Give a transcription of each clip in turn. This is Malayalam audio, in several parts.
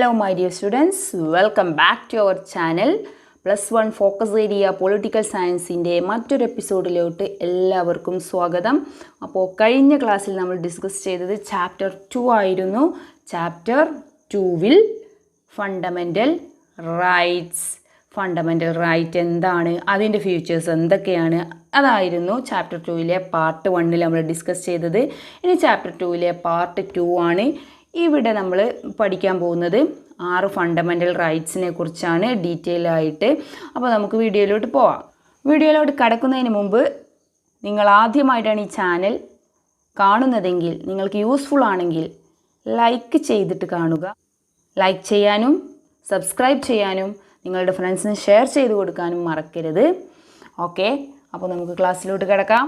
Hello my dear students, welcome back to our channel. +1 focus area political സയൻസിൻ്റെ മറ്റൊരു എപ്പിസോഡിലോട്ട് എല്ലാവർക്കും സ്വാഗതം. അപ്പോൾ കഴിഞ്ഞ ക്ലാസ്സിൽ നമ്മൾ ഡിസ്കസ് ചെയ്തത് ചാപ്റ്റർ 2 ആയിരുന്നു. ചാപ്റ്റർ 2-വിൽ ഫണ്ടമെൻ്റൽ റൈറ്റ് എന്താണ്, അതിൻ്റെ ഫ്യൂച്ചേഴ്സ് എന്തൊക്കെയാണ്, അതായിരുന്നു ചാപ്റ്റർ 2-ലെ പാർട്ട് 1-ൽ നമ്മൾ ഡിസ്കസ് ചെയ്തത്. ഇനി ചാപ്റ്റർ 2-ലെ പാർട്ട് 2 ആണ്. ഇവിടെ നമ്മൾ പഠിക്കാൻ പോകുന്നത് 6 ഫണ്ടമെൻ്റൽ റൈറ്റ്സിനെ കുറിച്ചാണ് ഡീറ്റെയിൽ ആയിട്ട്. അപ്പോൾ നമുക്ക് വീഡിയോയിലോട്ട് പോവാം. വീഡിയോയിലോട്ട് കടക്കുന്നതിന് മുമ്പ് നിങ്ങൾ ആദ്യമായിട്ടാണ് ഈ ചാനൽ കാണുന്നതെങ്കിൽ, നിങ്ങൾക്ക് യൂസ്ഫുൾ ആണെങ്കിൽ ലൈക്ക് ചെയ്തിട്ട് കാണുക. ലൈക്ക് ചെയ്യാനും സബ്സ്ക്രൈബ് ചെയ്യാനും നിങ്ങളുടെ ഫ്രണ്ട്സിന് ഷെയർ ചെയ്ത് കൊടുക്കാനും മറക്കരുത്. ഓക്കെ, അപ്പോൾ നമുക്ക് ക്ലാസ്സിലോട്ട് കിടക്കാം.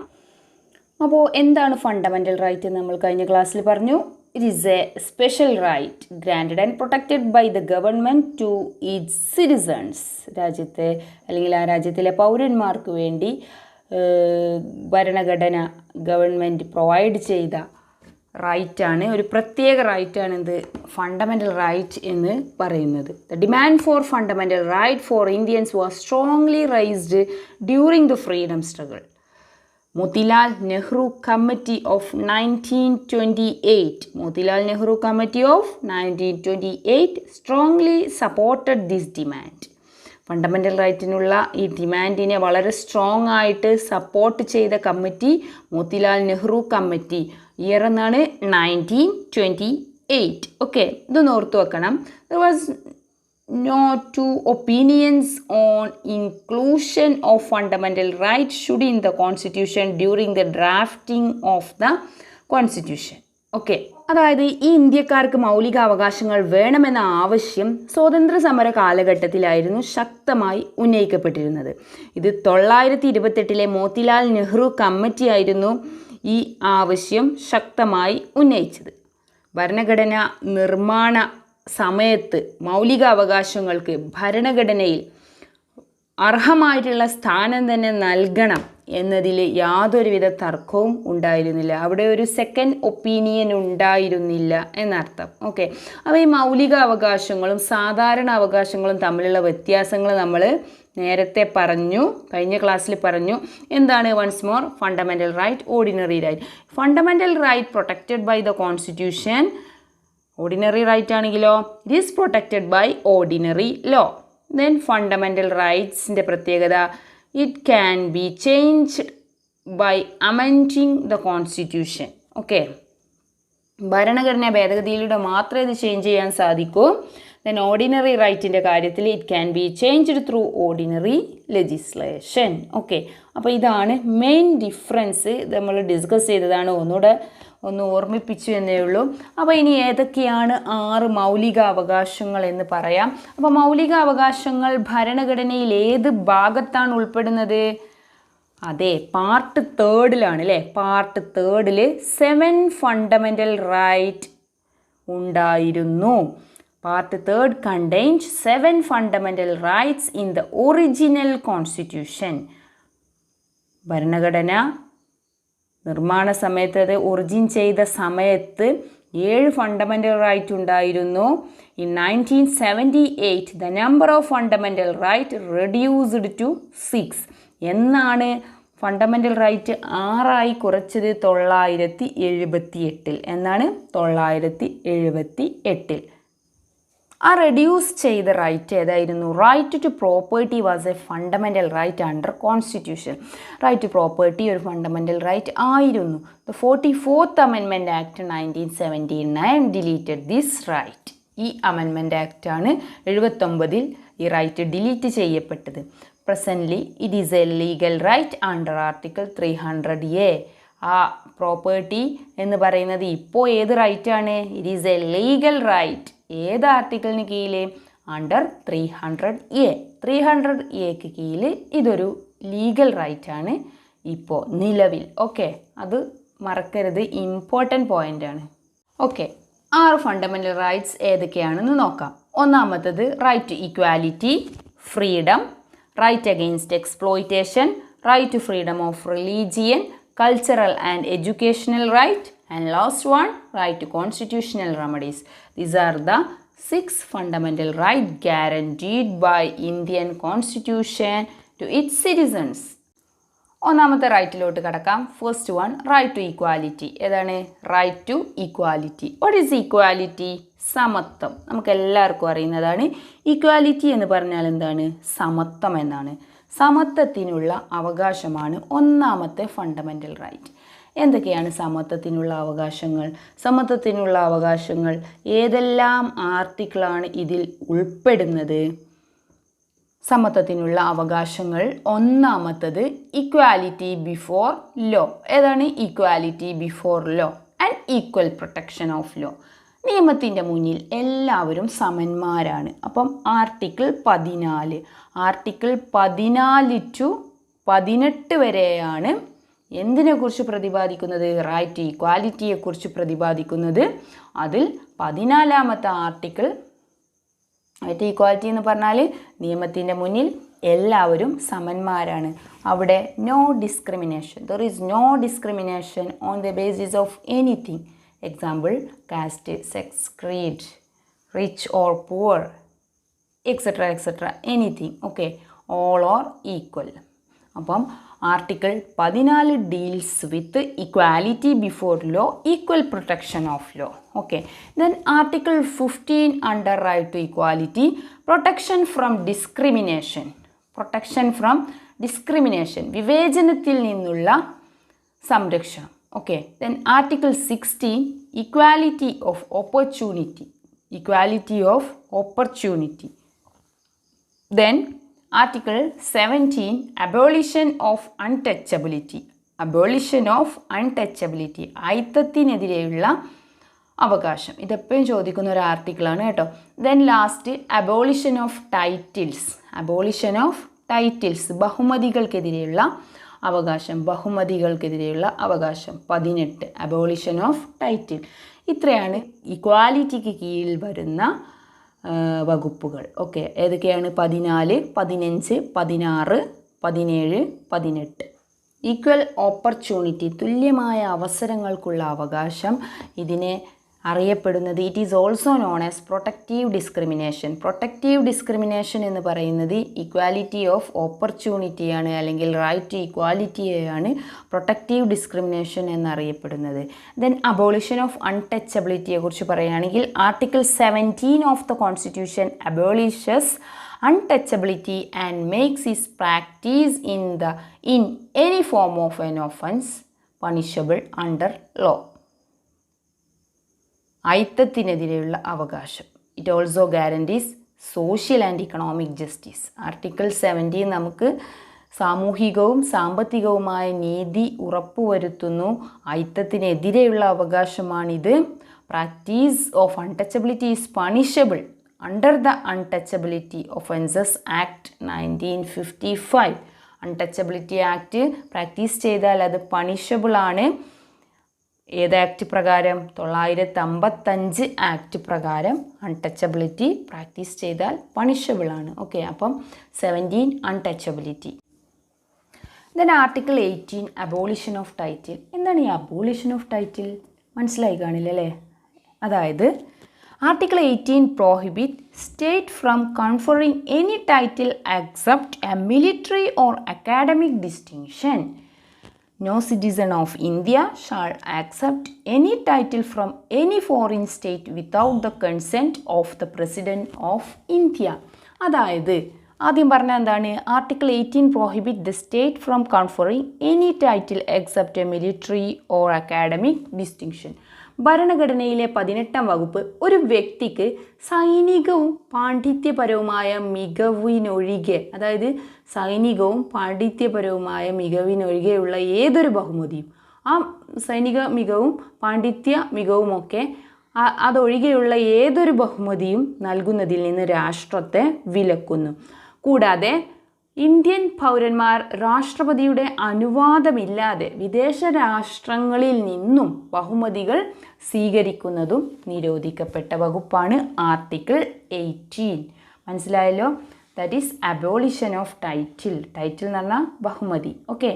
അപ്പോൾ എന്താണ് ഫണ്ടമെൻ്റൽ റൈറ്റ് എന്ന് നമ്മൾ കഴിഞ്ഞ ക്ലാസ്സിൽ പറഞ്ഞു. It is a special right granted and protected by the government to its citizens. രാജ്യത്തെ അല്ലെങ്കിൽ ആ രാജ്യത്തിലെ പൗരന്മാർക്ക് വേണ്ടി ഭരണഘടന ഗവൺമെൻറ് പ്രൊവൈഡ് ചെയ്ത റൈറ്റാണ്, ഒരു പ്രത്യേക റൈറ്റാണ് ഇത് ഫണ്ടമെൻ്റൽ റൈറ്റ് എന്ന് പറയുന്നത്. The demand for fundamental right for Indians was strongly raised during the freedom struggle. Motilal Nehru Committee of 1928 strongly supported this demand. Fundamental റൈറ്റിനുള്ള ഈ ഡിമാൻഡിനെ വളരെ സ്ട്രോങ് ആയിട്ട് സപ്പോർട്ട് ചെയ്ത committee Motilal Nehru committee. Year എന്നാണ് 1928. ഓക്കെ, ഇതൊന്ന് ഓർത്തു വെക്കണം. There was no two opinions on inclusion of fundamental rights should in the constitution during the drafting of the constitution. Okay, അതായത് ഈ ഇന്ത്യക്കാർക്ക് മൗലിക അവകാശങ്ങൾ വേണമെന്ന ആവശ്യം സ്വാതന്ത്ര്യ സമര കാലഘട്ടത്തിലായിരുന്നു ശക്തമായി ഉന്നയിക്കപ്പെട്ടിരുന്നത്. ഇത് 1928-ലെ മോത്തിലാൽ നെഹ്റു കമ്മിറ്റി ആയിരുന്നു ഈ ആവശ്യം ശക്തമായി ഉന്നയിച്ചത്. ഭരണഘടന നിർമ്മാണ സമയത്ത് മൗലിക അവകാശങ്ങൾക്ക് ഭരണഘടനയിൽ അർഹമായിട്ടുള്ള സ്ഥാനം തന്നെ നൽകണം എന്നതിൽ യാതൊരുവിധ തർക്കവും ഉണ്ടായിരുന്നില്ല. അവിടെ ഒരു സെക്കൻഡ് ഒപ്പീനിയൻ ഉണ്ടായിരുന്നില്ല എന്നർത്ഥം. ഓക്കെ, അപ്പോൾ ഈ മൗലിക അവകാശങ്ങളും സാധാരണ അവകാശങ്ങളും തമ്മിലുള്ള വ്യത്യാസങ്ങൾ നമ്മൾ നേരത്തെ പറഞ്ഞു, കഴിഞ്ഞ ക്ലാസ്സിൽ പറഞ്ഞു. എന്താണ്? Once more, fundamental right, ordinary right. Fundamental right protected by the constitution. Ordinary right ആണെങ്കിലോ it is protected by ordinary law. Then fundamental റൈറ്റ്സിൻ്റെ പ്രത്യേകത, it can be changed by amending the constitution. Okay, ഭരണഘടനാ ഭേദഗതിയിലൂടെ മാത്രമേ ഇത് ചേഞ്ച് ചെയ്യാൻ സാധിക്കൂ. ദെൻ ഓർഡിനറി റൈറ്റിൻ്റെ കാര്യത്തിൽ it can be changed through ordinary legislation. Okay, അപ്പോൾ ഇതാണ് മെയിൻ ഡിഫറൻസ്. ഇത് നമ്മൾ ഡിസ്കസ് ചെയ്തതാണ്, ഒന്ന് ഓർമ്മിപ്പിച്ചു എന്നേ ഉള്ളൂ. അപ്പോൾ ഇനി ഏതൊക്കെയാണ് 6 മൗലിക അവകാശങ്ങൾ എന്ന് പറയാം. അപ്പോൾ മൗലിക അവകാശങ്ങൾ ഭരണഘടനയിൽ ഏത് ഭാഗത്താണ് ഉൾപ്പെടുന്നത്? അതെ, പാർട്ട് 3-ലാണ് അല്ലേ. പാർട്ട് 3-ൽ 7 ഫണ്ടമെൻ്റൽ റൈറ്റ് ഉണ്ടായിരുന്നു. Part 3 contains 7 fundamental rights in the original constitution. ഭരണഘടന നിർമ്മാണ സമയത്ത്, അത് ഒറിജിൻ ചെയ്ത സമയത്ത് 7 ഫണ്ടമെൻ്റൽ റൈറ്റ് ഉണ്ടായിരുന്നു. In 1978 the number of fundamental right reduced to 6. എന്നാണ് ഫണ്ടമെൻ്റൽ റൈറ്റ് 6 കുറച്ചത്? 1978. എന്നാണ് 1978. ആ റെഡ്യൂസ് ചെയ്ത റൈറ്റ് ഏതായിരുന്നു? Right to property was a fundamental right under constitution. Right to property ഒരു ഫണ്ടമെൻ്റൽ റൈറ്റ് ആയിരുന്നു. The 44th Amendment Act 1979 deleted this right. ഈ അമെൻമെൻറ്റ് ആക്റ്റാണ് 79-ൽ ഈ റൈറ്റ് ഡിലീറ്റ് ചെയ്യപ്പെട്ടത്. Presently it is a legal right under article 300A. ആ പ്രോപ്പർട്ടി എന്ന് പറയുന്നത് ഇപ്പോൾ ഏത് റൈറ്റാണ്? It is a legal right. ഏത് ആർട്ടിക്കിളിന് കീഴിൽ? Under 300A. 300Aക്ക് കീഴിൽ ഇതൊരു ലീഗൽ റൈറ്റാണ് ഇപ്പോൾ നിലവിൽ. ഓക്കെ, അത് മറക്കരുത്, ഇമ്പോർട്ടൻ്റ് പോയിൻ്റാണ്. ഓക്കെ, 6 ഫണ്ടമെൻ്റൽ റൈറ്റ്സ് ഏതൊക്കെയാണെന്ന് നോക്കാം. ഒന്നാമത്തത് right to equality, freedom, right against exploitation, right to freedom of religion, cultural and educational right, and last one, right to constitutional remedies. These are the 6 fundamental rights guaranteed by Indian Constitution to its citizens. ഒന്നാമത്തെ റൈറ്റിലോട്ട് കടക്കാം. First one, right to equality. ഏതാണ്? Right to equality. What is equality? സമത്വം. നമുക്ക് എല്ലാവർക്കും അറിയുന്നതാണ്. ഈക്വാലിറ്റി എന്ന് പറഞ്ഞാൽ എന്താണ്? സമത്വം എന്നാണ്. സമത്വത്തിനുള്ള അവകാശമാണ് ഒന്നാമത്തെ ഫണ്ടമെൻ്റൽ റൈറ്റ്. എന്തൊക്കെയാണ് സമത്വത്തിനുള്ള അവകാശങ്ങൾ? സമത്വത്തിനുള്ള അവകാശങ്ങൾ ഏതെല്ലാം ആർട്ടിക്കിളാണ് ഇതിൽ ഉൾപ്പെടുന്നത്? സമത്വത്തിനുള്ള അവകാശങ്ങൾ ഒന്നാമത്തത് ഇക്വാലിറ്റി ബിഫോർ ലോ. ഏതാണ്? Equality before law and equal protection of law. നിയമത്തിൻ്റെ മുന്നിൽ എല്ലാവരും സമന്മാരാണ്. അപ്പം ആർട്ടിക്കിൾ 14, ആർട്ടിക്കിൾ 14 to 18 വരെയാണ് എന്തിനെക്കുറിച്ച് പ്രതിപാദിക്കുന്നത്? റൈറ്റ് ടു ഈക്വാലിറ്റിയെക്കുറിച്ച് പ്രതിപാദിക്കുന്നത്. അതിൽ 14ാമത്തെ ആർട്ടിക്കിൾ റൈറ്റ് ഈക്വാലിറ്റി എന്ന് പറഞ്ഞാൽ നിയമത്തിൻ്റെ മുന്നിൽ എല്ലാവരും സമന്മാരാണ്. അവിടെ no discrimination. There is no discrimination on the basis of anything. Example, caste, sex, creed, rich or poor, etcetera etcetera, anything. Okay, all are equal. അപ്പം article 14 deals with equality before law, equal protection of law. Okay, then article 15 under right to equality, protection from discrimination. Protection from discrimination, വിവേചനത്തിൽ നിന്നുള്ള സംരക്ഷണം. Okay, then article 16 equality of opportunity. Equality of opportunity. Then Article 17 abolition of untouchability. Abolition of untouchability. അയിത്തത്തിനെതിരെയുള്ള അവകാശം. ഇതെപ്പോഴും ചോദിക്കുന്ന ഒരു ആർട്ടിക്കിളാണ് കേട്ടോ. Then last abolition of titles. Abolition of titles, ബഹുമതികൾക്കെതിരെയുള്ള അവകാശം. ബഹുമതികൾക്കെതിരെയുള്ള അവകാശം 18. Abolition of title. ഇത്രയാണ് ഇക്വാലിറ്റിക്ക് കീഴിൽ വരുന്ന വകുപ്പുകൾ. ഓക്കെ, ഏതൊക്കെയാണ്? 14, 15, 16, 17, 18. ഈക്വൽ ഓപ്പർച്യൂണിറ്റി, തുല്യമായ അവസരങ്ങൾക്കുള്ള അവകാശം. ഇതിനെ അറിയപ്പെടുന്നത്, it is also known as protective discrimination. Protective discrimination എന്ന് പറയുന്നത് ഇക്വാലിറ്റി ഓഫ് ഓപ്പർച്യൂണിറ്റിയാണ്, അല്ലെങ്കിൽ റൈറ്റ് ടു ഇക്വാലിറ്റിയെയാണ് പ്രൊട്ടക്റ്റീവ് ഡിസ്ക്രിമിനേഷൻ എന്നറിയപ്പെടുന്നത്. ദെൻ അബോളിഷൻ ഓഫ് അൺടച്ചബിലിറ്റിയെ കുറിച്ച് പറയുകയാണെങ്കിൽ article 17 of the constitution abolishes untouchability and makes its practice in any form of an offence punishable under law. അയിത്തത്തിനെതിരെയുള്ള അവകാശം. It also guarantees social and economic justice. Article 17 നമുക്ക് സാമൂഹികവും സാമ്പത്തികവുമായ നീതി ഉറപ്പുവരുത്തുന്നു. അയിത്തത്തിനെതിരെയുള്ള അവകാശമാണിത്. Practice of untouchability is punishable under the untouchability offences act 1955. Untouchability act practice ചെയ്താൽ അത് പണിഷബിളാണ്. ഏത് ആക്ട് പ്രകാരം? 955 ആക്ട് പ്രകാരം അൺടച്ചബിലിറ്റി പ്രാക്ടീസ് ചെയ്താൽ പണിഷബിളാണ്. ഓക്കെ, അപ്പം 17 untouchability. Then article 18 abolition of title. എന്താണ് ഈ അബോളിഷൻ ഓഫ് ടൈറ്റിൽ? മനസ്സിലായി കാണില്ല അല്ലേ? അതായത് article 18 prohibit state from conferring any title except a military or academic distinction. No citizen of India shall accept any title from any foreign state without the consent of the President of India. അതായത് ആദ്യം പറഞ്ഞാൽ എന്താണ്? Article 18 prohibit the state from conferring any title except a military or academic distinction. ഭരണഘടനയിലെ 18ാം വകുപ്പ് ഒരു വ്യക്തിക്ക് സൈനികവും പാണ്ഡിത്യപരവുമായ മികവിനൊഴികെ, അതായത് സൈനികവും പാണ്ഡിത്യപരവുമായ മികവിനൊഴികെയുള്ള ഏതൊരു ബഹുമതിയും, ആ സൈനിക മികവും പാണ്ഡിത്യ മികവുമൊക്കെ അതൊഴികെയുള്ള ഏതൊരു ബഹുമതിയും നൽകുന്നതിൽ നിന്ന് രാഷ്ട്രത്തെ വിലക്കുന്നു. കൂടാതെ ഇന്ത്യൻ പൗരന്മാർ രാഷ്ട്രപതിയുടെ അനുവാദമില്ലാതെ വിദേശ രാഷ്ട്രങ്ങളിൽ നിന്നും ബഹുമതികൾ സ്വീകരിക്കുന്നതും നിരോധിക്കപ്പെട്ട വകുപ്പാണ് ആർട്ടിക്കിൾ 18. മനസ്സിലായല്ലോ? That is abolition of title. Title എന്ന് പറഞ്ഞാൽ ബഹുമതി. ഓക്കെ,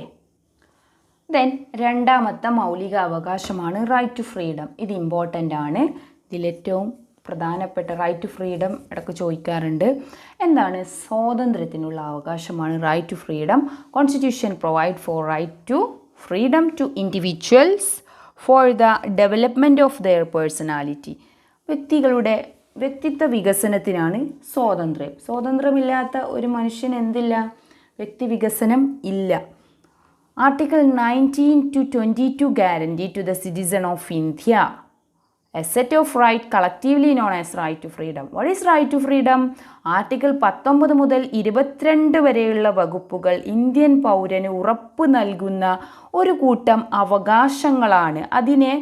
ദെൻ രണ്ടാമത്തെ മൗലിക അവകാശമാണ് റൈറ്റ് ടു ഫ്രീഡം. ഇത് ഇമ്പോർട്ടൻ്റ് ആണ്. ഇതിലേറ്റവും പ്രധാനപ്പെട്ട റൈറ്റ് ടു ഫ്രീഡം ഇടയ്ക്ക് ചോദിക്കാറുണ്ട്. എന്താണ്? സ്വാതന്ത്ര്യത്തിനുള്ള അവകാശമാണ് right to freedom. Constitution provide for right to freedom to individuals for the development of their personality. വ്യക്തികളുടെ വ്യക്തിത്വ വികസനത്തിനാണ് സ്വാതന്ത്ര്യം. സ്വാതന്ത്ര്യമില്ലാത്ത ഒരു മനുഷ്യന് എന്തില്ല? വ്യക്തി വികസനം ഇല്ല. Article 19 to 22 guarantee to the citizen of India a set of right collectively known as right to freedom. What is right to freedom? Article 19 മുതൽ 22 വരെയുള്ള വകുപ്പുകൾ ഇന്ത്യൻ പൗരന് ഉറപ്പ് നൽകുന്ന ഒരു കൂട്ടം അവകാശങ്ങളാണ്. അതിനെ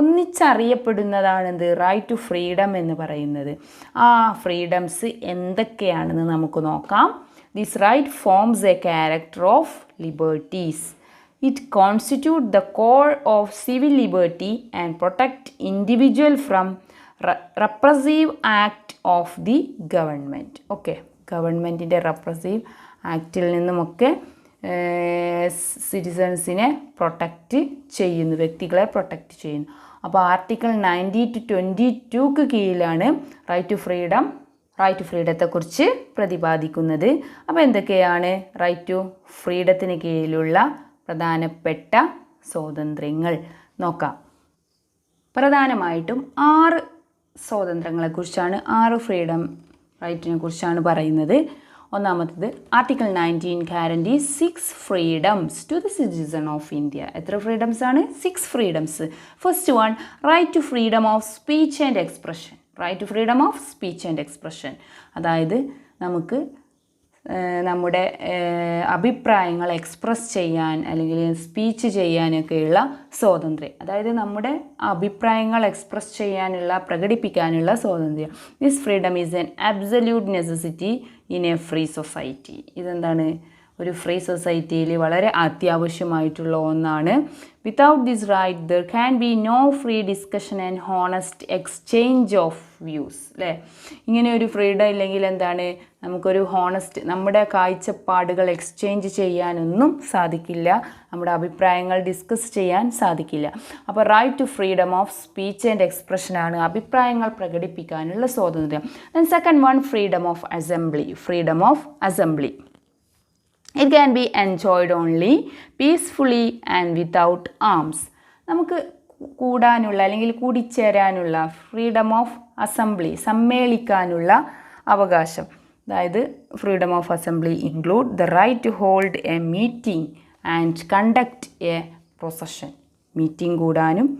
ഒന്നിച്ചറിയപ്പെടുന്നതാണെന്ത്? റൈറ്റ് ടു ഫ്രീഡം എന്ന് പറയുന്നത്. ആ ഫ്രീഡംസ് എന്തൊക്കെയാണെന്ന് നമുക്ക് നോക്കാം. This right forms a character of liberties. It constitutes the core of civil liberty and protect individual from repressive act of the government. Okay, ഗവൺമെൻറ്റിൻ്റെ റെപ്രസീവ് ആക്റ്റിൽ നിന്നുമൊക്കെ സിറ്റിസൺസിനെ പ്രൊട്ടക്റ്റ് ചെയ്യുന്നു, വ്യക്തികളെ പ്രൊട്ടക്റ്റ് ചെയ്യുന്നു. അപ്പോൾ ആർട്ടിക്കിൾ 90 to 22 കീഴിലാണ് റൈറ്റ് ടു ഫ്രീഡത്തെക്കുറിച്ച് പ്രതിപാദിക്കുന്നത്. അപ്പോൾ എന്തൊക്കെയാണ് റൈറ്റ് ടു ഫ്രീഡത്തിന് കീഴിലുള്ള പ്രധാനപ്പെട്ട സ്വാതന്ത്ര്യങ്ങൾ നോക്കാം. പ്രധാനമായിട്ടും 6 സ്വാതന്ത്ര്യങ്ങളെക്കുറിച്ചാണ്, 6 ഫ്രീഡം റൈറ്റിനെ കുറിച്ചാണ് പറയുന്നത്. ഒന്നാമത്തത് article 19 guarantees 6 freedoms to the citizen of India. എത്ര ഫ്രീഡംസ് ആണ്? 6 freedoms. First one, right to freedom of speech and expression. Right to freedom of speech and expression, അതായത് നമുക്ക് നമ്മുടെ അഭിപ്രായങ്ങൾ എക്സ്പ്രസ് ചെയ്യാൻ അല്ലെങ്കിൽ സ്പീച്ച് ചെയ്യാനൊക്കെയുള്ള സ്വാതന്ത്ര്യം. അതായത് നമ്മുടെ അഭിപ്രായങ്ങൾ എക്സ്പ്രസ് ചെയ്യാനുള്ള, പ്രകടിപ്പിക്കാനുള്ള സ്വാതന്ത്ര്യം. This freedom is an absolute necessity in a free society. ഇതെന്താണ്? ഒരു ഫ്രീ സൊസൈറ്റിയിൽ വളരെ അത്യാവശ്യമായിട്ടുള്ള ഒന്നാണ്. Without this right there can be no free discussion and honest exchange of views. അല്ലേ? ഇങ്ങനെ ഒരു ഫ്രീഡം ഇല്ലെങ്കിൽ എന്താണ്? നമുക്കൊരു നമ്മുടെ കാഴ്ചപ്പാടുകൾ എക്സ്ചേഞ്ച് ചെയ്യാനൊന്നും സാധിക്കില്ല, നമ്മുടെ അഭിപ്രായങ്ങൾ ഡിസ്കസ് ചെയ്യാൻ സാധിക്കില്ല. അപ്പോൾ right to freedom of speech and എക്സ്പ്രഷനാണ് അഭിപ്രായങ്ങൾ പ്രകടിപ്പിക്കാനുള്ള സ്വാതന്ത്ര്യം. Then second one, freedom of assembly. Freedom of assembly. It can be enjoyed only peacefully and without arms. നമുക്ക് കൂടാനുള്ള അല്ലെങ്കിൽ കൂടിച്ചേരാനുള്ള ഫ്രീഡം ഓഫ് അസംബ്ലി, സമ്മേളിക്കാനുള്ള അവകാശം. അതായത് freedom of assembly include the right to hold a meeting and conduct a procession. Meeting കൂടാനും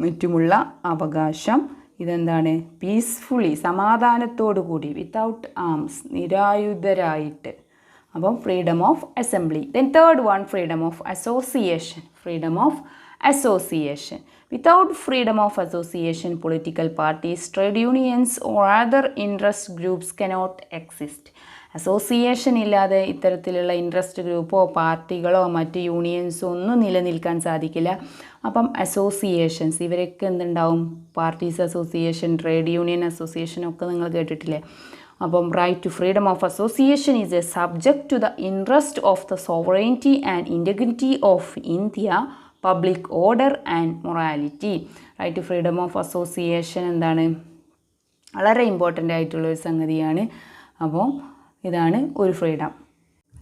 മറ്റുമുള്ള അവകാശം. ഇതെന്താണ്? പീസ്ഫുള്ളി, സമാധാനത്തോടു കൂടി, വിത്തൗട്ട് ആംസ്, നിരായുധരായിട്ട്. അപ്പം freedom of assembly. Then third one, freedom of association. Freedom of association. Without freedom of association political parties, trade unions or other interest groups cannot exist. Association ഇല്ലാതെ ഇത്തരത്തിലുള്ള ഇൻട്രസ്റ്റ് ഗ്രൂപ്പോ പാർട്ടികളോ മറ്റ് യൂണിയൻസോ ഒന്നും നിലനിൽക്കാൻ സാധിക്കില്ല. അപ്പം അസോസിയേഷൻസ്, ഇവരൊക്കെ എന്തുണ്ടാവും? Parties association, trade union association ഒക്കെ നിങ്ങൾ കേട്ടിട്ടില്ലേ? അപ്പം right to freedom of association is a subject to the interest of the sovereignty and integrity of India, public order and morality. Right to freedom of association എന്താണ്? വളരെ ഇമ്പോർട്ടൻ്റ് ആയിട്ടുള്ളൊരു സംഗതിയാണ്. അപ്പോൾ ഇതാണ് ഒരു freedom.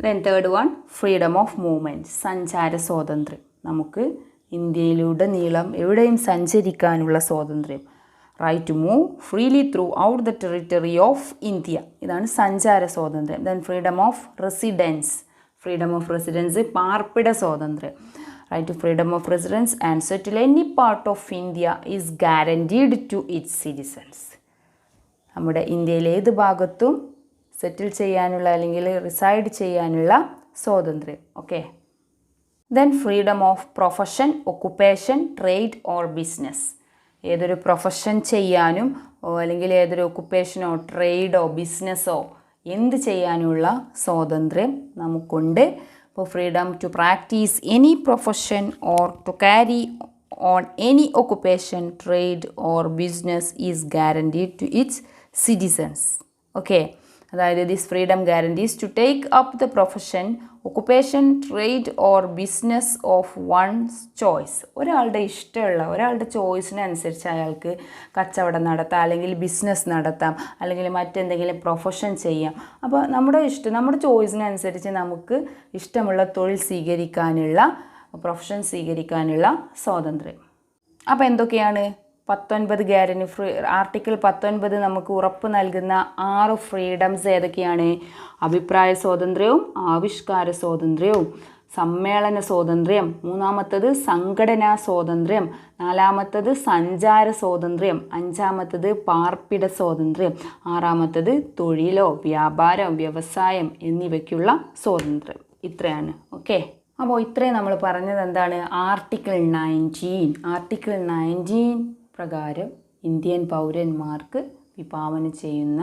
Then third one, freedom of movement. സഞ്ചാര സ്വാതന്ത്ര്യം. നമുക്ക് ഇന്ത്യയിലുടനീളം എവിടെയും സഞ്ചരിക്കാനുള്ള സ്വാതന്ത്ര്യം. Right to move freely throughout the territory of India. ഇതാണ് സഞ്ചാര സ്വാതന്ത്ര്യം. Then freedom of residence. Freedom of residence, പാർപ്പിട സ്വാതന്ത്ര്യം. Right to freedom of residence and settle any part of India is guaranteed to its citizens. നമ്മുടെ ഇന്ത്യയിലെ ഏത് ഭാഗത്തും സെറ്റിൽ ചെയ്യാനുള്ള അല്ലെങ്കിൽ റിസൈഡ് ചെയ്യാനുള്ള സ്വാതന്ത്ര്യം. Okay. Then freedom of profession, occupation, trade or business. ഏതൊരു പ്രൊഫഷൻ ചെയ്യാനും അല്ലെങ്കിൽ ഏതൊരു ഒക്കുപ്പേഷനോ ട്രേഡോ ബിസിനസ്സോ എന്ത് ചെയ്യാനുള്ള സ്വാതന്ത്ര്യം നമുക്കുണ്ട്. ഇപ്പോൾ freedom to practice any profession or to carry on any occupation, trade or business is guaranteed to its citizens. Okay. അതായത് this freedom guarantees to take up the profession, occupation, trade or business of one's choice. ഒരാളുടെ ഇഷ്ടമുള്ള, ഒരാളുടെ ചോയ്സിനനുസരിച്ച് അയാൾക്ക് കച്ചവടം നടത്താം, അല്ലെങ്കിൽ ബിസിനസ് നടത്താം, അല്ലെങ്കിൽ മറ്റെന്തെങ്കിലും പ്രൊഫഷൻ ചെയ്യാം. അപ്പോൾ നമ്മുടെ ചോയ്സിനനുസരിച്ച് നമുക്ക് ഇഷ്ടമുള്ള തൊഴിൽ സ്വീകരിക്കാനുള്ള, പ്രൊഫഷൻ സ്വീകരിക്കാനുള്ള സ്വാതന്ത്ര്യം. അപ്പോൾ എന്തൊക്കെയാണ് 19 ഗ്യാരണ്ടി ആർട്ടിക്കിൾ 19 നമുക്ക് ഉറപ്പ് നൽകുന്ന 6 ഫ്രീഡംസ് ഏതൊക്കെയാണ്? അഭിപ്രായ സ്വാതന്ത്ര്യവും ആവിഷ്കാര സ്വാതന്ത്ര്യവും, സമ്മേളന സ്വാതന്ത്ര്യം, മൂന്നാമത്തത് സംഘടനാ സ്വാതന്ത്ര്യം, നാലാമത്തത് സഞ്ചാര സ്വാതന്ത്ര്യം, അഞ്ചാമത്തത് പാർപ്പിട സ്വാതന്ത്ര്യം, ആറാമത്തത് തൊഴിലോ വ്യാപാരം വ്യവസായം എന്നിവയ്ക്കുള്ള സ്വാതന്ത്ര്യം. ഇത്രയാണ്. ഓക്കെ, അപ്പോൾ ഇത്രയും നമ്മൾ പറഞ്ഞത് എന്താണ്? ആർട്ടിക്കിൾ 19 പ്രകാരം ഇന്ത്യൻ പൗരന്മാർക്ക് വിഭാവന ചെയ്യുന്ന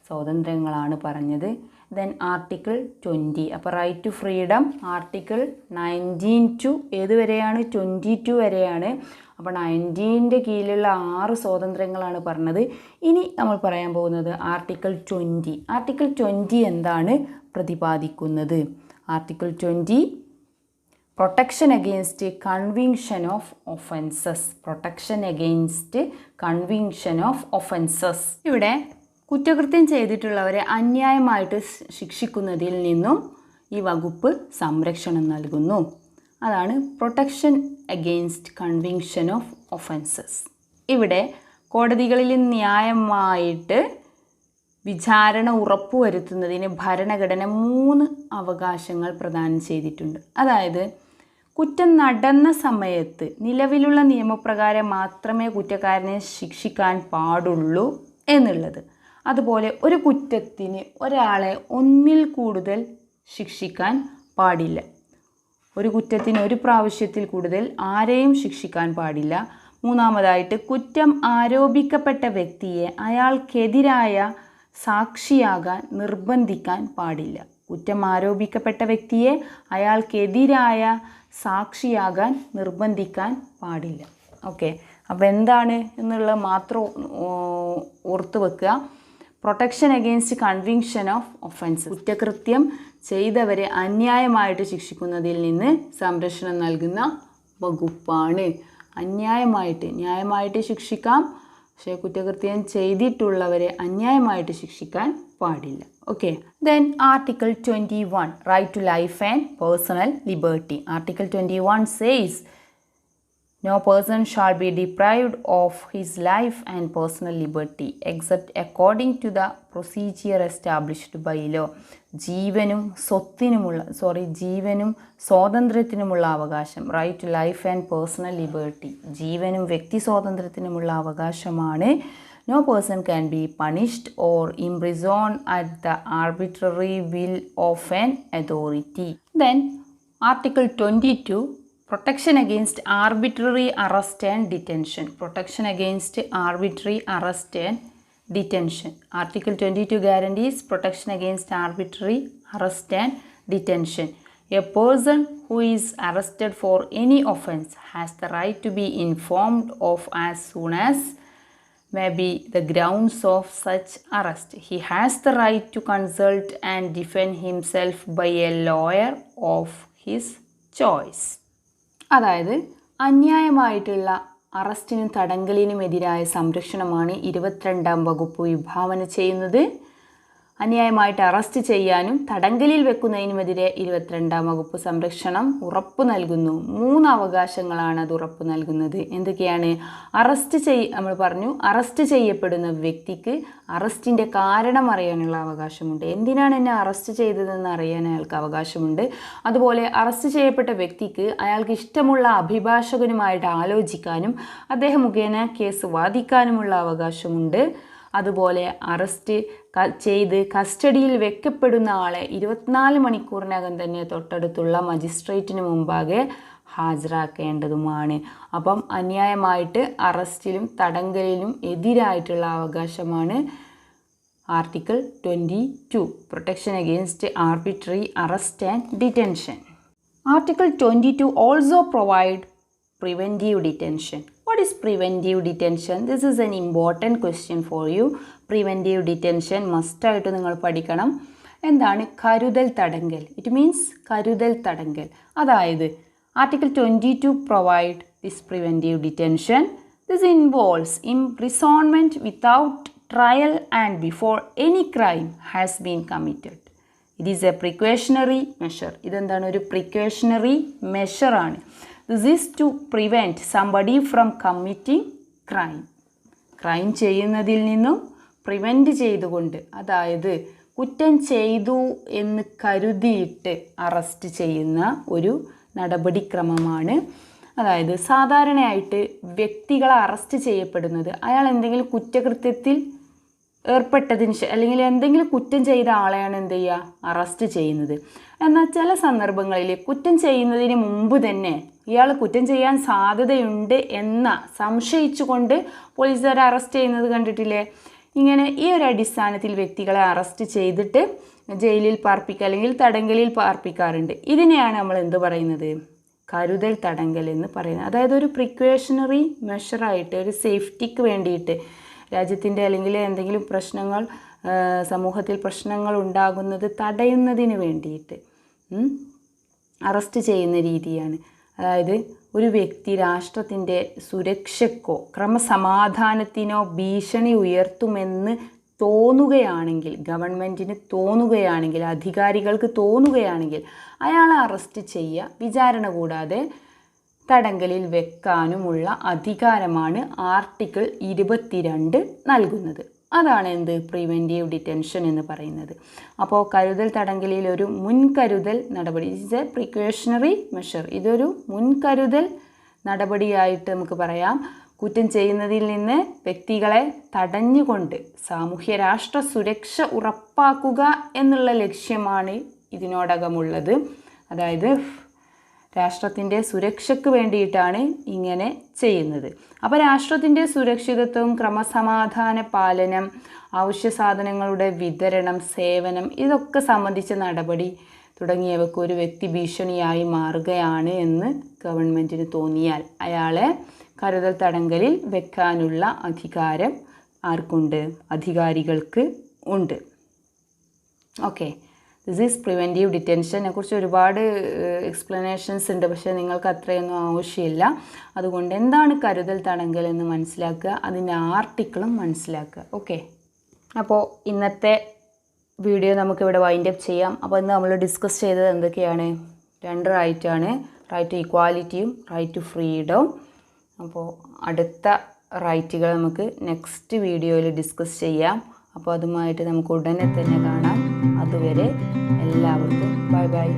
സ്വാതന്ത്ര്യങ്ങളാണ് പറഞ്ഞത്. ദെൻ ആർട്ടിക്കിൾ 20, അപ്പോൾ right to freedom article 19 to ഏതുവരെയാണ്? 22 വരെയാണ്. അപ്പോൾ 19ൻ്റെ കീഴിലുള്ള 6 സ്വാതന്ത്ര്യങ്ങളാണ് പറഞ്ഞത്. ഇനി നമ്മൾ പറയാൻ പോകുന്നത് ആർട്ടിക്കിൾ 20. ആർട്ടിക്കിൾ 20 എന്താണ് പ്രതിപാദിക്കുന്നത്? Article 20 protection against conviction of offences. Protection against conviction of offences. ഇവിടെ കുറ്റകൃത്യം ചെയ്തിട്ടുള്ളവരെ അന്യായമായിട്ട് ശിക്ഷിക്കുന്നതിൽ നിന്നും ഈ വകുപ്പ് സംരക്ഷണം നൽകുന്നു. അതാണ് protection against conviction of offences. ഇവിടെ കോടതികളിൽ ന്യായമായിട്ട് വിചാരണ ഉറപ്പുവരുത്തുന്നതിന് ഭരണഘടന 3 അവകാശങ്ങൾ പ്രദാനം ചെയ്തിട്ടുണ്ട്. അതായത് കുറ്റം നടന്ന സമയത്ത് നിലവിലുള്ള നിയമപ്രകാരം മാത്രമേ കുറ്റക്കാരനെ ശിക്ഷിക്കാൻ പാടുള്ളൂ എന്നുള്ളത്. അതുപോലെ ഒരു കുറ്റത്തിന് ഒരാളെ ഒന്നിൽ കൂടുതൽ ശിക്ഷിക്കാൻ പാടില്ല. ഒരു കുറ്റത്തിന് ഒരു പ്രാവശ്യത്തിൽ കൂടുതൽ ആരെയും ശിക്ഷിക്കാൻ പാടില്ല. മൂന്നാമതായിട്ട് കുറ്റം ആരോപിക്കപ്പെട്ട വ്യക്തിയെ അയാൾക്കെതിരായ സാക്ഷിയാകാൻ നിർബന്ധിക്കാൻ പാടില്ല. കുറ്റം ആരോപിക്കപ്പെട്ട വ്യക്തിയെ അയാൾക്കെതിരായ സാക്ഷിയാകാൻ നിർബന്ധിക്കാൻ പാടില്ല. ഓക്കെ, അപ്പോൾ എന്താണ് എന്നുള്ളത് മാത്രം ഓർത്ത് വെക്കുക. Protection against conviction of offence, കുറ്റകൃത്യം ചെയ്തവരെ അന്യായമായിട്ട് ശിക്ഷിക്കുന്നതിൽ നിന്ന് സംരക്ഷണം നൽകുന്ന വകുപ്പാണ്. ന്യായമായിട്ട് ശിക്ഷിക്കാം, പക്ഷേ കുറ്റകൃത്യം ചെയ്തിട്ടുള്ളവരെ അന്യായമായിട്ട് ശിക്ഷിക്കാൻ പാടില്ല. Okay, then article 21 right to life and personal liberty. Article 21 says no person shall be deprived of his life and personal liberty except according to the procedure established by law. ജീവനും സ്വാതന്ത്ര്യത്തിനുമുള്ള അവകാശം, right to life and personal liberty, ജീവനും വ്യക്തി സ്വാതന്ത്ര്യത്തിനുമുള്ള അവകാശമാണ്. No person can be punished or imprisoned at the arbitrary will of an authority. Then Article 22 Protection against arbitrary arrest and detention. Protection against arbitrary arrest and detention. Article 22 guarantees protection against arbitrary arrest and detention. A person who is arrested for any offense has the right to be informed of as soon as may be the grounds of such arrest. He has the right to consult and defend himself by a lawyer of his choice. അതായത് അന്യായമായിട്ടുള്ള അറസ്റ്റിനും തടങ്കലിനും എതിരായ സംരക്ഷണമാണ് 22ാം വകുപ്പ് വിഭാവന ചെയ്യുന്നത്. അന്യായമായിട്ട് അറസ്റ്റ് ചെയ്യാനും തടങ്കലിൽ വെക്കുന്നതിനുമെതിരെ 22ാം വകുപ്പ് സംരക്ഷണം ഉറപ്പു നൽകുന്നു. 3 അവകാശങ്ങളാണ് അത് ഉറപ്പു നൽകുന്നത്. എന്തൊക്കെയാണ്? നമ്മൾ പറഞ്ഞു അറസ്റ്റ് ചെയ്യപ്പെടുന്ന വ്യക്തിക്ക് അറസ്റ്റിൻ്റെ കാരണം അറിയാനുള്ള അവകാശമുണ്ട്. എന്തിനാണ് എന്നെ അറസ്റ്റ് ചെയ്തതെന്ന് അറിയാൻ അയാൾക്ക് അവകാശമുണ്ട്. അതുപോലെ അറസ്റ്റ് ചെയ്യപ്പെട്ട വ്യക്തിക്ക് അയാൾക്ക് ഇഷ്ടമുള്ള അഭിഭാഷകനുമായിട്ട് ആലോചിക്കാനും അദ്ദേഹം മുഖേന കേസ് വാദിക്കാനുമുള്ള അവകാശമുണ്ട്. അതുപോലെ അറസ്റ്റ് ചെയ്ത് കസ്റ്റഡിയിൽ വെക്കപ്പെടുന്ന ആളെ 24 മണിക്കൂറിനകം തന്നെ തൊട്ടടുത്തുള്ള മജിസ്ട്രേറ്റിന് മുമ്പാകെ ഹാജരാക്കേണ്ടതുമാണ്. അപ്പം അന്യായമായിട്ട് അറസ്റ്റിലും തടങ്കലിലും എതിരായിട്ടുള്ള അവകാശമാണ് article 22 protection against arbitrary arrest and detention. Article 22 also provide preventive detention. What is preventive detention? This is an important question for you. Preventive detention മസ്റ്റായിട്ട് നിങ്ങൾ പഠിക്കണം. എന്താണ് കരുതൽ തടങ്കൽ? ഇറ്റ് മീൻസ് കരുതൽ തടങ്കൽ. അതായത് article 22 provide this preventive detention. This involves imprisonment without trial and before any crime has been committed. It is a precautionary measure. ഇതെന്താണ്? ഒരു പ്രിക്കോഷണറി മെഷറാണ്. This is to prevent somebody from committing crime. Crime ചെയ്യുന്നതിൽ നിന്നും പ്രിവെൻറ്റ് ചെയ്തുകൊണ്ട്, അതായത് കുറ്റം ചെയ്തു എന്ന് കരുതിയിട്ട് അറസ്റ്റ് ചെയ്യുന്ന ഒരു നടപടിക്രമമാണ്. അതായത് സാധാരണയായിട്ട് വ്യക്തികളെ അറസ്റ്റ് ചെയ്യപ്പെടുന്നത് അയാൾ എന്തെങ്കിലും കുറ്റകൃത്യത്തിൽ ഏർപ്പെട്ടതിന് അല്ലെങ്കിൽ എന്തെങ്കിലും കുറ്റം ചെയ്ത ആളെയാണ് എന്ത് ചെയ്യുക? അറസ്റ്റ് ചെയ്യുന്നത്. എന്നാൽ ചില സന്ദർഭങ്ങളിൽ കുറ്റം ചെയ്യുന്നതിന് മുമ്പ് തന്നെ ഇയാൾ കുറ്റം ചെയ്യാൻ സാധ്യതയുണ്ട് എന്ന സംശയിച്ചുകൊണ്ട് പോലീസുകാരെ അറസ്റ്റ് ചെയ്യുന്നത് കണ്ടിട്ടില്ലേ? ഇങ്ങനെ ഈ ഒരു അടിസ്ഥാനത്തിൽ വ്യക്തികളെ അറസ്റ്റ് ചെയ്തിട്ട് ജയിലിൽ പാർപ്പിക്കുക അല്ലെങ്കിൽ തടങ്കലിൽ പാർപ്പിക്കാറുണ്ട്. ഇതിനെയാണ് നമ്മൾ എന്ത് പറയുന്നത്? കരുതൽ തടങ്കൽ എന്ന് പറയുന്നത്. അതായത് ഒരു പ്രിക്കോഷണറി മെഷറായിട്ട്, ഒരു സേഫ്റ്റിക്ക് വേണ്ടിയിട്ട്, രാജ്യത്തിൻ്റെ അല്ലെങ്കിൽ എന്തെങ്കിലും പ്രശ്നങ്ങൾ, സമൂഹത്തിൽ പ്രശ്നങ്ങൾ ഉണ്ടാകുന്നത് തടയുന്നതിന് വേണ്ടിയിട്ട് അറസ്റ്റ് ചെയ്യുന്ന രീതിയാണ്. അതായത് ഒരു വ്യക്തി രാഷ്ട്രത്തിൻ്റെ സുരക്ഷയ്ക്കോ ക്രമസമാധാനത്തിനോ ഭീഷണി ഉയർത്തുമെന്ന് തോന്നുകയാണെങ്കിൽ, ഗവൺമെൻറ്റിന് തോന്നുകയാണെങ്കിൽ, അധികാരികൾക്ക് തോന്നുകയാണെങ്കിൽ അയാളെ അറസ്റ്റ് ചെയ്യുക, വിചാരണ കൂടാതെ തടങ്കലിൽ വെക്കാനുമുള്ള അധികാരമാണ് ആർട്ടിക്കിൾ 22 നൽകുന്നത്. അതാണ് എന്ത്? പ്രിവെൻറ്റീവ് ഡിറ്റൻഷൻ എന്ന് പറയുന്നത്. അപ്പോൾ കരുതൽ തടങ്കലിൽ ഒരു മുൻകരുതൽ നടപടി, ഇറ്റ്സ് എ പ്രിക്കോഷണറി മെഷർ. ഇതൊരു മുൻകരുതൽ നടപടിയായിട്ട് നമുക്ക് പറയാം. കുറ്റം ചെയ്യുന്നതിൽ നിന്ന് വ്യക്തികളെ തടഞ്ഞുകൊണ്ട് സാമൂഹ്യ രാഷ്ട്ര സുരക്ഷ ഉറപ്പാക്കുക എന്നുള്ള ലക്ഷ്യമാണ് ഇതിനോടകമുള്ളത്. അതായത് രാഷ്ട്രത്തിൻ്റെ സുരക്ഷയ്ക്ക് വേണ്ടിയിട്ടാണ് ഇങ്ങനെ ചെയ്യുന്നത്. അപ്പോൾ രാഷ്ട്രത്തിൻ്റെ സുരക്ഷിതത്വം, ക്രമസമാധാന പാലനം, അവശ്യ സാധനങ്ങളുടെ വിതരണം, സേവനം, ഇതൊക്കെ സംബന്ധിച്ച നടപടി തുടങ്ങിയവയ്ക്ക് ഒരു വ്യക്തി ഭീഷണിയായി മാറുകയാണ് എന്ന് ഗവൺമെൻറ്റിന് തോന്നിയാൽ അയാളെ കരുതൽ തടങ്കലിൽ വെക്കാനുള്ള അധികാരം ആർക്കുണ്ട്? അധികാരികൾക്ക് ഉണ്ട്. ഓക്കെ, ദിസ് ഈസ് പ്രിവെൻറ്റീവ് ഡിറ്റൻഷനെ കുറിച്ച് ഒരുപാട് എക്സ്പ്ലനേഷൻസ് ഉണ്ട്, പക്ഷേ നിങ്ങൾക്ക് അത്രയൊന്നും ആവശ്യമില്ല. അതുകൊണ്ട് എന്താണ് കരുതൽ തടങ്കൽ എന്ന് മനസ്സിലാക്കുക, അതിൻ്റെ ആർട്ടിക്കിളും മനസ്സിലാക്കുക. ഓക്കെ, അപ്പോൾ ഇന്നത്തെ വീഡിയോ നമുക്കിവിടെ വൈൻഡ് അപ്പ് ചെയ്യാം. അപ്പോൾ ഇന്ന് നമ്മൾ ഡിസ്കസ് ചെയ്തത് എന്തൊക്കെയാണ്? 2 റൈറ്റാണ്. റൈറ്റ് ടു ഈക്വാലിറ്റിയും റൈറ്റ് ടു ഫ്രീഡവും. അപ്പോൾ അടുത്ത റൈറ്റുകൾ നമുക്ക് നെക്സ്റ്റ് വീഡിയോയിൽ ഡിസ്കസ് ചെയ്യാം. അപ്പോൾ അതുമായിട്ട് നമുക്ക് ഉടനെ തന്നെ കാണാം. അതുവരെ എല്ലാവർക്കും ബൈ ബൈ.